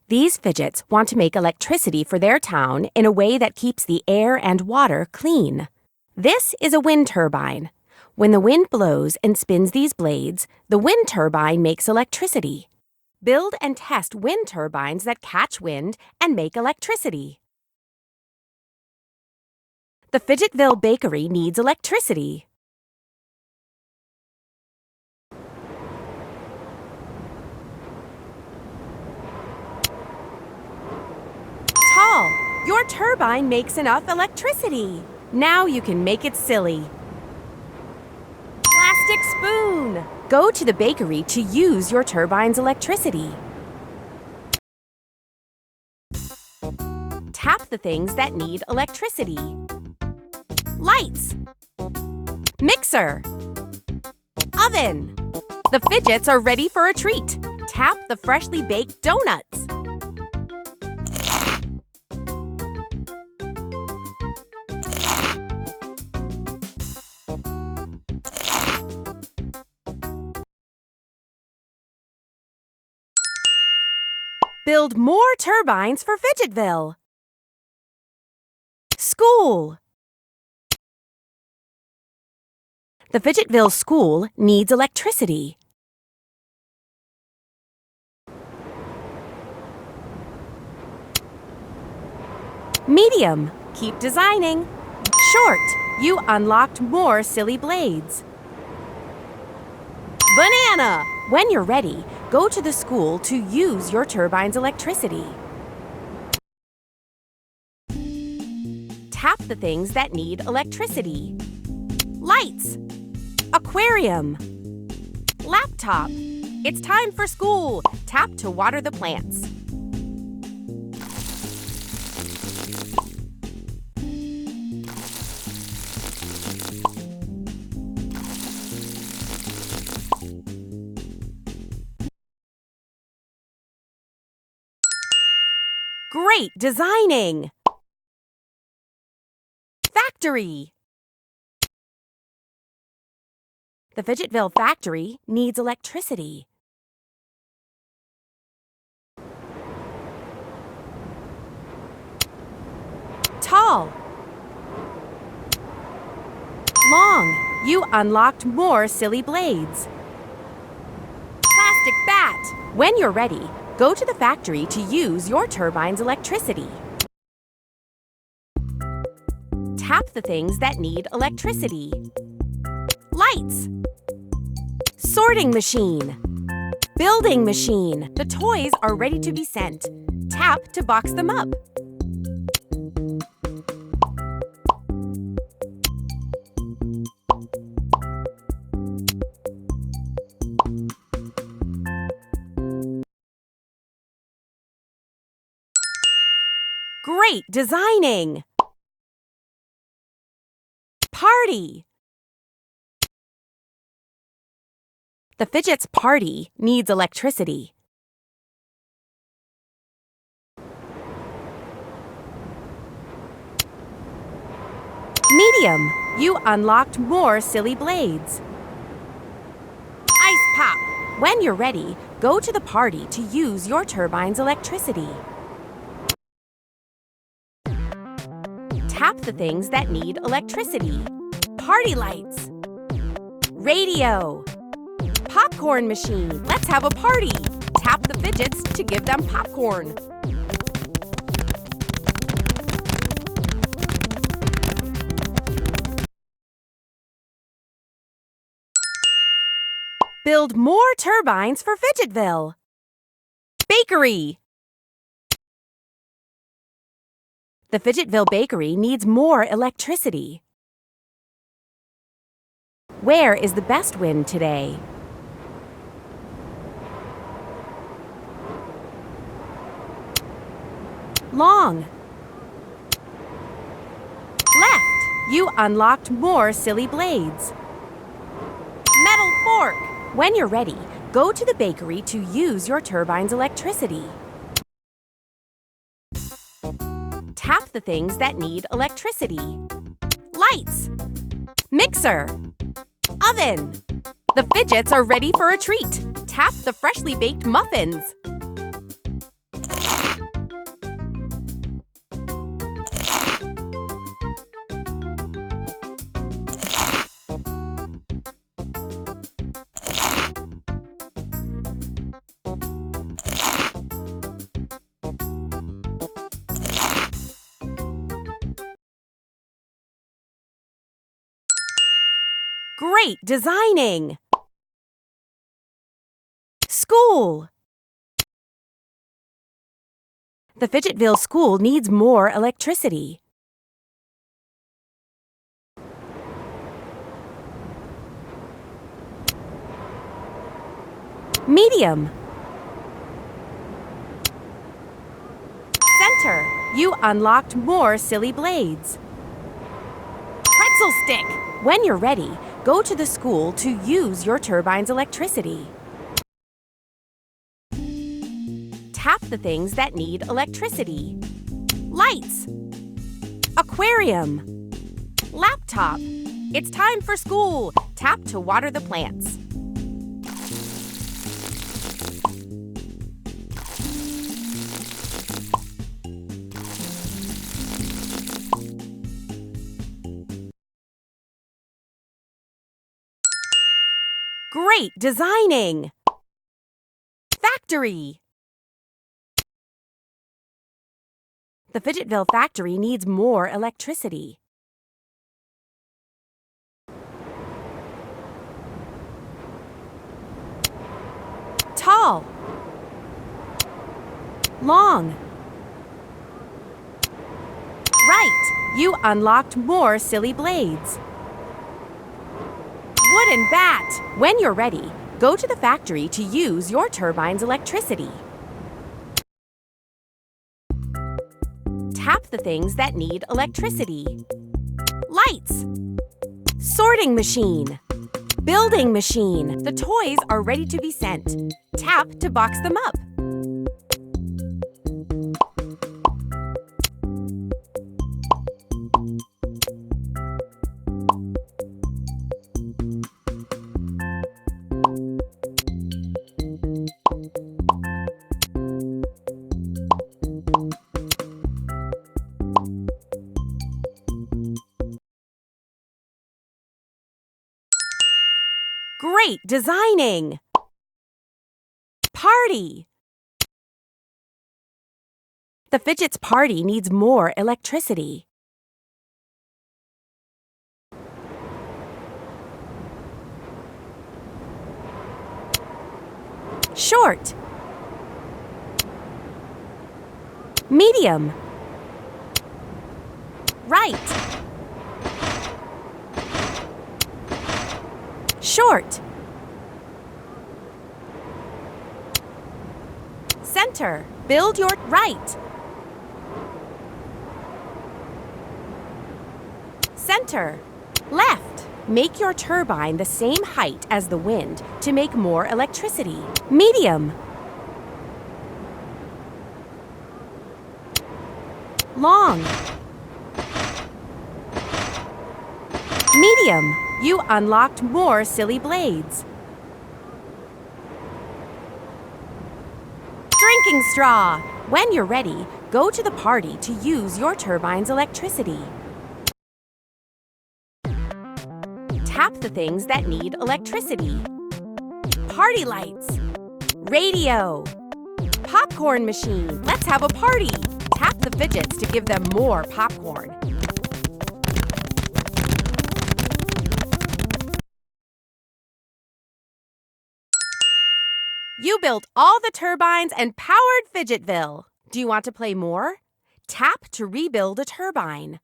These fidgets want to make electricity for their town in a way that keeps the air and water clean. This is a wind turbine. When the wind blows and spins these blades, the wind turbine makes electricity. Build and test wind turbines that catch wind and make electricity. The Fidgetville bakery needs electricity. Tall, your turbine makes enough electricity. Now you can make it silly. Plastic spoon. Go to the bakery to use your turbine's electricity. Tap the things that need electricity. Lights. Mixer. Oven. The fidgets are ready for a treat. Tap the freshly baked donuts. Build more turbines for Fidgetville. School. The Fidgetville school needs electricity. Medium. Keep designing. Short. You unlocked more silly blades. Banana. When you're ready, go to the school to use your turbine's electricity. Tap the things that need electricity. Lights. Aquarium. Laptop. It's time for school. Tap to water the plants. Great designing! Factory. The Fidgetville factory needs electricity. Tall. Long. You unlocked more silly blades. Plastic bat. When you're ready, go to the factory to use your turbine's electricity. Tap the things that need electricity. Lights. Sorting machine. Building machine. The toys are ready to be sent. Tap to box them up. Great designing! Party. The fidget's party needs electricity. Medium. You unlocked more silly blades. Ice pop. When you're ready, go to the party to use your turbine's electricity. Tap the things that need electricity. Party lights. Radio. Popcorn machine. Let's have a party. Tap the fidgets to give them popcorn. Build more turbines for Fidgetville. Bakery. The Fidgetville bakery needs more electricity. Where is the best wind today? Long. Left. You unlocked more silly blades. Metal fork. When you're ready, go to the bakery to use your turbine's electricity. Tap the things that need electricity. Lights. Mixer. Oven. The fidgets are ready for a treat. Tap the freshly baked muffins. Great designing! School. The Fidgetville school needs more electricity. Medium. Center. You unlocked more silly blades. Pretzel stick. When you're ready, go to the school to use your turbine's electricity. Tap the things that need electricity. Lights. Aquarium. Laptop. It's time for school. Tap to water the plants. Great designing! Factory. The Fidgetville factory needs more electricity. Tall. Long. Right. You unlocked more silly blades. Wooden bat. When you're ready, go to the factory to use your turbine's electricity. Tap the things that need electricity. Lights. Sorting machine. Building machine. The toys are ready to be sent. Tap to box them up. Great designing! Party. The Fidget's party needs more electricity. Short. Medium. Right. Short. Center. Build your right. Center. Left. Make your turbine the same height as the wind to make more electricity. Medium. Long. Medium. You unlocked more silly blades. Drinking straw. When you're ready, go to the party to use your turbine's electricity. Tap the things that need electricity. Party lights. Radio. Popcorn machine. Let's have a party. Tap the fidgets to give them more popcorn. You built all the turbines and powered Fidgetville. Do you want to play more? Tap to rebuild a turbine.